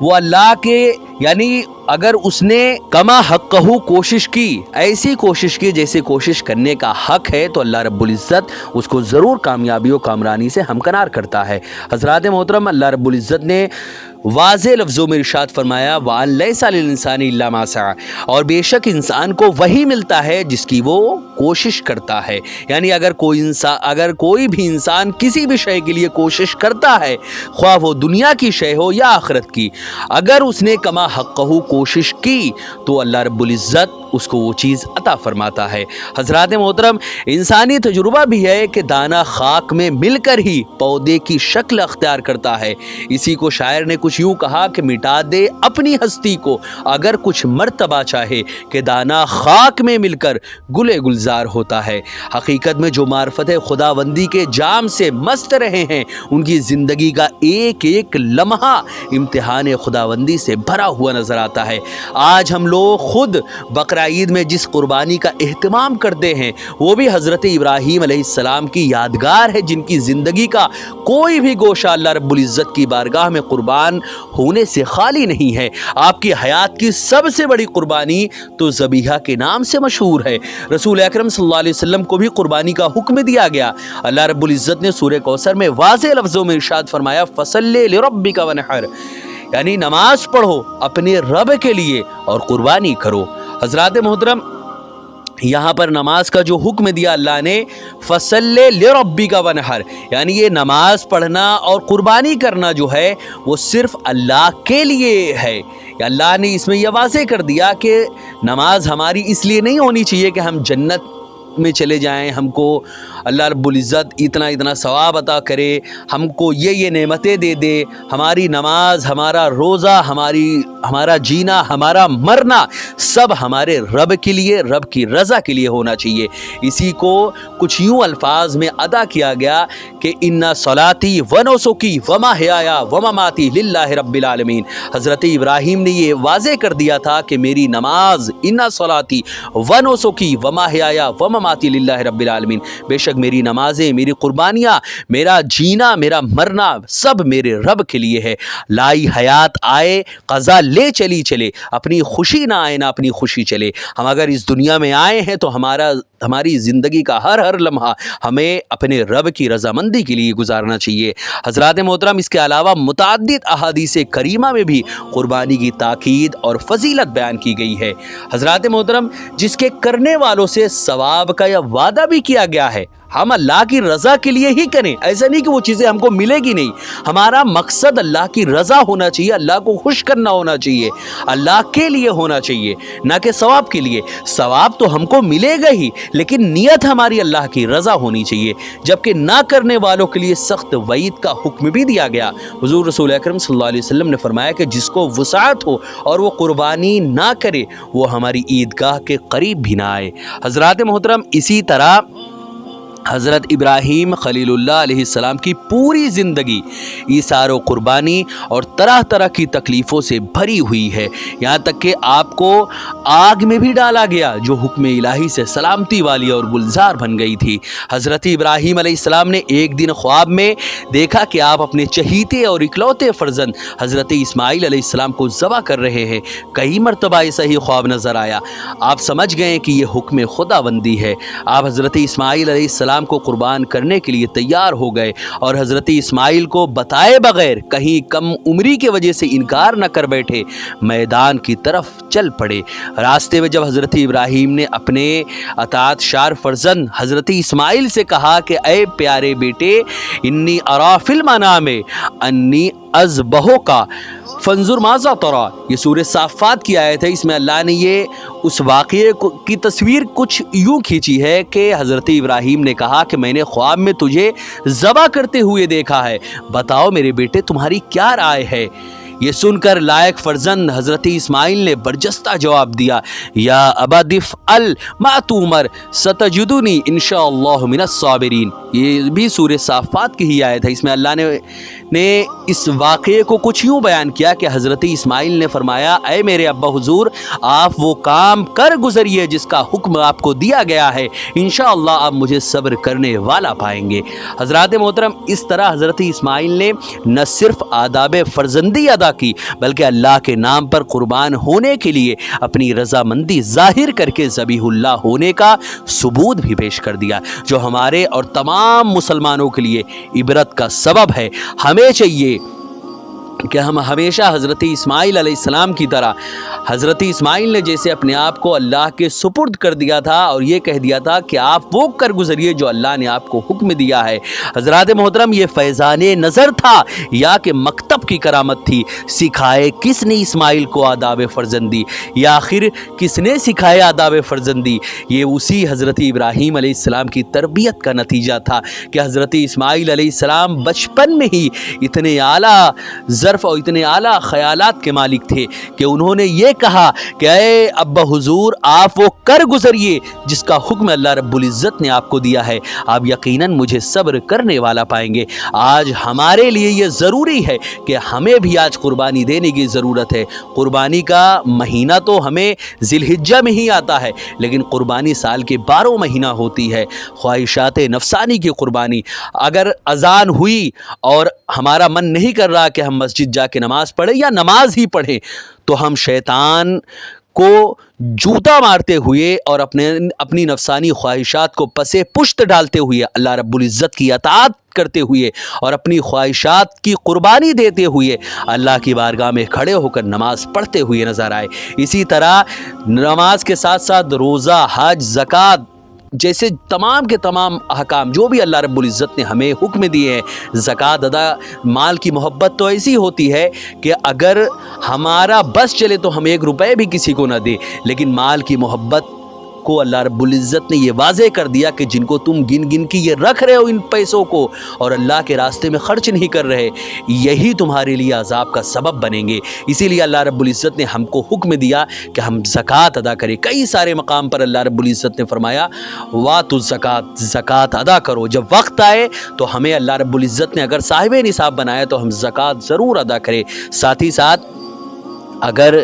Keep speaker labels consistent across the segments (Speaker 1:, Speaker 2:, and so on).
Speaker 1: وہ اللہ کے یعنی اگر اس نے کما حقہ کوشش کی، ایسی کوشش کی جیسے کوشش کرنے کا حق ہے، تو اللہ رب العزت اس کو ضرور کامیابی و کامرانی سے ہمکنار کرتا ہے۔ حضرات محترم، اللہ رب العزت نے واضح لفظوں میں ارشاد فرمایا وَأَن لَيْسَ لِلْإِنسَانِ إِلَّا مَا سَعَى، اور بے شک انسان کو وہی ملتا ہے جس کی وہ کوشش کرتا ہے۔ یعنی اگر کوئی بھی انسان کسی بھی شے کے لیے کوشش کرتا ہے، خواہ وہ دنیا کی شے ہو یا آخرت کی، اگر اس نے کما حقہ کوشش کی تو اللہ رب العزت اس کو وہ چیز عطا فرماتا ہے۔ حضرات محترم، انسانی تجربہ بھی ہے کہ دانہ خاک میں مل کر ہی پودے کی شکل اختیار کرتا ہے۔ اسی کو شاعر نے کچھ یوں کہا کہ مٹا دے اپنی ہستی کو اگر کچھ مرتبہ چاہے، کہ دانہ خاک میں مل کر گلے گلزار ہوتا ہے۔ حقیقت میں جو معرفت خداوندی کے جام سے مست رہے ہیں، ان کی زندگی کا ایک ایک لمحہ امتحان خداوندی سے بھرا ہوا نظر آتا ہے۔ آج ہم لوگ خود بقرہ عید میں جس قربانی کا اہتمام کرتے ہیں، وہ بھی حضرت ابراہیم علیہ السلام کی یادگار ہے، جن کی زندگی کا کوئی بھی گوشہ اللہ رب العزت کی بارگاہ میں قربان ہونے سے خالی نہیں ہے۔ آپ کی حیات کی سب سے بڑی قربانی تو ذبیحہ کے نام سے مشہور ہے۔ رسول اکرم صلی اللہ علیہ وسلم کو بھی قربانی کا حکم دیا گیا۔ اللہ رب العزت نے سورہ کوثر میں واضح لفظوں میں ارشاد فرمایا فَصَلِّ لِرَبِّكَ وَانْحَرْ، یعنی نماز پڑھو اپنے رب کے لیے اور قربانی کرو۔ حضرات محترم، یہاں پر نماز کا جو حکم دیا اللہ نے فَصَلِّ لِرَبِّكَ وَانْحَرْ، یعنی یہ نماز پڑھنا اور قربانی کرنا جو ہے وہ صرف اللہ کے لیے ہے۔ اللہ نے اس میں یہ واضح کر دیا کہ نماز ہماری اس لیے نہیں ہونی چاہیے کہ ہم جنت میں چلے جائیں، ہم کو اللہ رب العزت اتنا ثواب عطا کرے، ہم کو یہ نعمتیں دے دے۔ ہماری نماز، ہمارا روزہ، ہمارا جینا، ہمارا مرنا سب ہمارے رب کے لیے، رب کی رضا کے لیے ہونا چاہیے۔ اسی کو کچھ یوں الفاظ میں ادا کیا گیا کہ ان صلاتی و نسکی و محیایا و مماتی للہ رب العالمین۔ حضرت ابراہیم نے یہ واضح کر دیا تھا کہ میری نماز ان صلاتی و نسکی و محیایا و مماتی للہ رب العالمین، بے شک میری نمازیں، میری قربانیاں، میرا جینا، میرا مرنا سب میرے رب کے لیے ہے۔ لائی حیات آئے قضا لے چلی چلے، اپنی خوشی نہ آئے نہ اپنی خوشی چلے۔ ہم اگر اس دنیا میں آئے ہیں تو ہماری زندگی کا ہر لمحہ ہمیں اپنے رب کی رضامندی کے لیے گزارنا چاہیے۔ حضرات محترم، اس کے علاوہ متعدد احادیث کریمہ میں بھی قربانی کی تاکید اور فضیلت بیان کی گئی ہے۔ حضرات محترم، جس کے کرنے والوں سے ثواب کا یہ وعدہ بھی کیا گیا ہے، ہم اللہ کی رضا کے لیے ہی کریں، ایسا نہیں کہ وہ چیزیں ہم کو ملے گی نہیں۔ ہمارا مقصد اللہ کی رضا ہونا چاہیے، اللہ کو خوش کرنا ہونا چاہیے، اللہ کے لیے ہونا چاہیے، نہ کہ ثواب کے لیے۔ ثواب تو ہم کو ملے گا ہی، لیکن نیت ہماری اللہ کی رضا ہونی چاہیے۔ جبکہ نہ کرنے والوں کے لیے سخت وعید کا حکم بھی دیا گیا۔ حضور رسول اکرم صلی اللہ علیہ وسلم نے فرمایا کہ جس کو وسعت ہو اور وہ قربانی نہ کرے، وہ ہماری عیدگاہ کے قریب بھی نہ آئے۔ حضرات محترم، اسی طرح حضرت ابراہیم خلیل اللہ علیہ السلام کی پوری زندگی ایثار و قربانی اور طرح طرح کی تکلیفوں سے بھری ہوئی ہے، یہاں تک کہ آپ کو آگ میں بھی ڈالا گیا جو حکم الہی سے سلامتی والی اور گلزار بن گئی تھی۔ حضرت ابراہیم علیہ السلام نے ایک دن خواب میں دیکھا کہ آپ اپنے چہیتے اور اکلوتے فرزند حضرت اسماعیل علیہ السلام کو ذبح کر رہے ہیں۔ کئی مرتبہ ایسا ہی خواب نظر آیا۔ آپ سمجھ گئے کہ یہ حکم خداوندی ہے۔ آپ حضرت اسماعیل علیہ السلام کو قربان کرنے کے لیے تیار ہو گئے اور حضرت اسماعیل کو بتائے بغیر کہیں کم عمری کی وجہ سے انکار نہ کر بیٹھے، میدان کی طرف چل پڑے۔ راستے میں جب حضرت ابراہیم نے اپنے اطاعت شار فرزند حضرت اسماعیل سے کہا کہ اے پیارے بیٹے، انی ارا فی المنام انی اذبحک فانظر ماذا تری، یہ سورہ صافات کی آیت ہے۔ اس میں اللہ نے یہ اس واقعے کی تصویر کچھ یوں کھینچی ہے کہ حضرت ابراہیم نے کہا کہ میں نے خواب میں تجھے ذبح کرتے ہوئے دیکھا ہے، بتاؤ میرے بیٹے تمہاری کیا رائے ہے۔ یہ سن کر لائق فرزند حضرت اسماعیل نے برجستہ جواب دیا، یا ابا افعل ما تؤمر ستجدنی انشاءاللہ من الصابرین۔ یہ بھی سورہ صافات کی ہی آیت ہے۔ اس میں اللہ نے اس واقعے کو کچھ یوں بیان کیا کہ حضرت اسماعیل نے فرمایا، اے میرے ابا حضور، آپ وہ کام کر گزریے جس کا حکم آپ کو دیا گیا ہے، انشاءاللہ آپ مجھے صبر کرنے والا پائیں گے۔ حضرات محترم، اس طرح حضرت اسماعیل نے نہ صرف آداب فرزندی ادا ادا کی بلکہ اللہ کے نام پر قربان ہونے کے لیے اپنی رضامندی ظاہر کر کے ذبیح اللہ ہونے کا ثبوت بھی پیش کر دیا، جو ہمارے اور تمام مسلمانوں کے لیے عبرت کا سبب ہے۔ ہمیں چاہیے کہ ہم ہمیشہ حضرت اسماعیل علیہ السلام کی طرح، حضرت اسماعیل نے جیسے اپنے آپ کو اللہ کے سپرد کر دیا تھا اور یہ کہہ دیا تھا کہ آپ وہ کر گزریے جو اللہ نے آپ کو حکم دیا ہے۔ حضرات محترم، یہ فیضان نظر تھا یا کہ مکتب کی کرامت تھی؟ سکھائے کس نے اسماعیل کو آداب فرزندی؟ یا آخر کس نے سکھائے آداب فرزندی؟ یہ اسی حضرت ابراہیم علیہ السلام کی تربیت کا نتیجہ تھا کہ حضرت اسماعیل علیہ السلام بچپن میں ہی اتنے اعلیٰ ظرف اور اتنے اعلیٰ خیالات کے مالک تھے کہ انہوں نے یہ کہا کہ اے ابا حضور، آپ وہ کر گزریے جس کا حکم اللہ رب العزت نے آپ کو دیا ہے، آپ یقیناً مجھے صبر کرنے والا پائیں گے۔ آج ہمارے لیے یہ ضروری ہے کہ ہمیں بھی آج قربانی دینے کی ضرورت ہے۔ قربانی کا مہینہ تو ہمیں ذی الحجہ میں ہی آتا ہے، لیکن قربانی سال کے 12 مہینہ ہوتی ہے۔ خواہشات نفسانی کی قربانی، اگر اذان ہوئی اور ہمارا من نہیں کر رہا کہ ہم مسجد جا کے نماز پڑھیں یا نماز ہی پڑھیں، تو ہم شیطان کو جوتا مارتے ہوئے اور اپنی نفسانی خواہشات کو پسے پشت ڈالتے ہوئے، اللہ رب العزت کی اطاعت کرتے ہوئے اور اپنی خواہشات کی قربانی دیتے ہوئے اللہ کی بارگاہ میں کھڑے ہو کر نماز پڑھتے ہوئے نظر آئے۔ اسی طرح نماز کے ساتھ ساتھ روزہ، حج، زکوٰۃ جیسے تمام کے تمام احکام جو بھی اللہ رب العزت نے ہمیں حکم دیے ہیں۔ زکوٰۃ ادا، مال کی محبت تو ایسی ہوتی ہے کہ اگر ہمارا بس چلے تو ہم 1 روپے بھی کسی کو نہ دے، لیکن مال کی محبت کو اللہ رب العزت نے یہ واضح کر دیا کہ جن کو تم گن گن کی یہ رکھ رہے ہو ان پیسوں کو اور اللہ کے راستے میں خرچ نہیں کر رہے، یہی تمہارے لیے عذاب کا سبب بنیں گے۔ اسی لیے اللہ رب العزت نے ہم کو حکم دیا کہ ہم زکوٰۃ ادا کریں۔ کئی سارے مقام پر اللہ رب العزت نے فرمایا وَآتُوا الزَّکَاۃَ، زکوٰۃ ادا کرو۔ جب وقت آئے تو ہمیں اللہ رب العزت نے اگر صاحب نصاب بنایا تو ہم زکوٰۃ ضرور ادا کریں۔ ساتھ ہی ساتھ اگر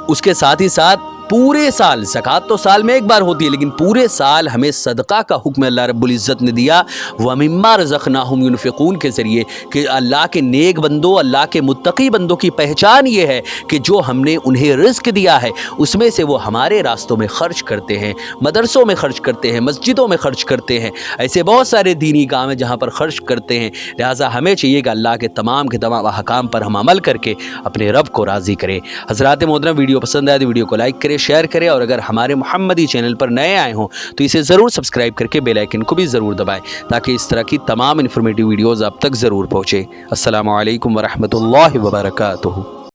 Speaker 1: اس کے ساتھ ہی ساتھ پورے سال، زکوٰۃ تو سال میں 1 بار ہوتی ہے، لیکن پورے سال ہمیں صدقہ کا حکم اللہ رب العزت نے دیا وَمِمَّا رَزَقْنَاهُمْ يُنْفِقُونَ کے ذریعے، کہ اللہ کے نیک بندوں، اللہ کے متقی بندوں کی پہچان یہ ہے کہ جو ہم نے انہیں رزق دیا ہے اس میں سے وہ ہمارے راستوں میں خرچ کرتے ہیں، مدرسوں میں خرچ کرتے ہیں، مسجدوں میں خرچ کرتے ہیں، ایسے بہت سارے دینی کام ہیں جہاں پر خرچ کرتے ہیں۔ لہٰذا ہمیں چاہیے کہ اللہ کے تمام احکام پر ہم عمل کر کے اپنے رب کو راضی کریں۔ حضرات محترم، ویڈیو پسند آئے تو ویڈیو کو لائک کریں، شیئر کریں، اور اگر ہمارے محمدی چینل پر نئے آئے ہوں تو اسے ضرور سبسکرائب کر کے بیل آئیکن کو بھی ضرور دبائیں تاکہ اس طرح کی تمام انفارمیٹیو ویڈیوز آپ تک ضرور پہنچے۔ السلام علیکم ورحمۃ اللہ وبرکاتہ۔